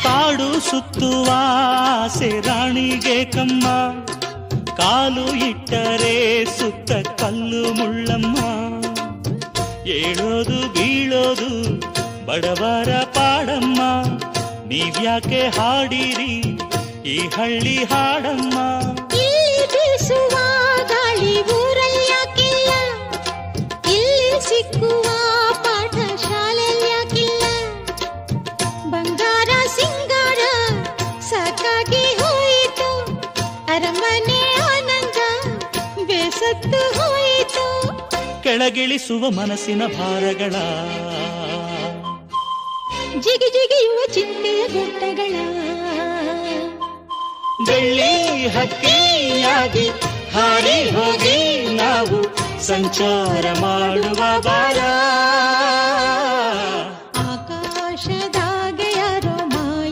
ಕಾಡು ಸುತ್ತುವ ಆಸೆ ರಾಣಿಗೆ ಕಮ್ಮ, ಕಾಲು ಇಟ್ಟರೆ ಸುತ್ತ ಕಲ್ಲು ಮುಳ್ಳಮ್ಮ. ಏಳೋದು ಬೀಳೋದು ಬಡವರ ಪಾಡಮ್ಮ, ನೀವ್ಯಾಕೆ ಹಾಡಿರಿ ಈ ಹಳ್ಳಿ ಹಾಡಮ್ಮ. ಇಲ್ಲಿ ಬೀಸುವ ಗಾಳಿ ಊರಲ್ಲಿ ಯಾಕಿಲ್ಲ, ಇಲ್ಲಿ ಸಿಕ್ಕುವ ಪಾಠ ಶಾಲೆಯಲ್ಲಿ ಯಾಕಿಲ್ಲ. ಬಂಗಾರ ಸಿಂಗಾರ ಸಾಕಾಗಿ ಹೋಯಿತು, ಅರಮನೆ ಆನಂದ ಬೇಸತ್ತು ಹೋಯಿತು. ಕೆಳಗಿಳಿಸುವ ಮನಸ್ಸಿನ ಭಾರಗಳ, ಜಿಗಿ ಜಿಗಿಯುವ ಚಿಂತೆಯ ಗುಡ್ಡಗಳ. ಬೆಳ್ಳಿ ಹಕ್ಕಿಯಾಗಿ ಹಾರಿ ಹೋಗಿ ನಾವು ಸಂಚಾರ ಮಾಡುವ ಬಾರ.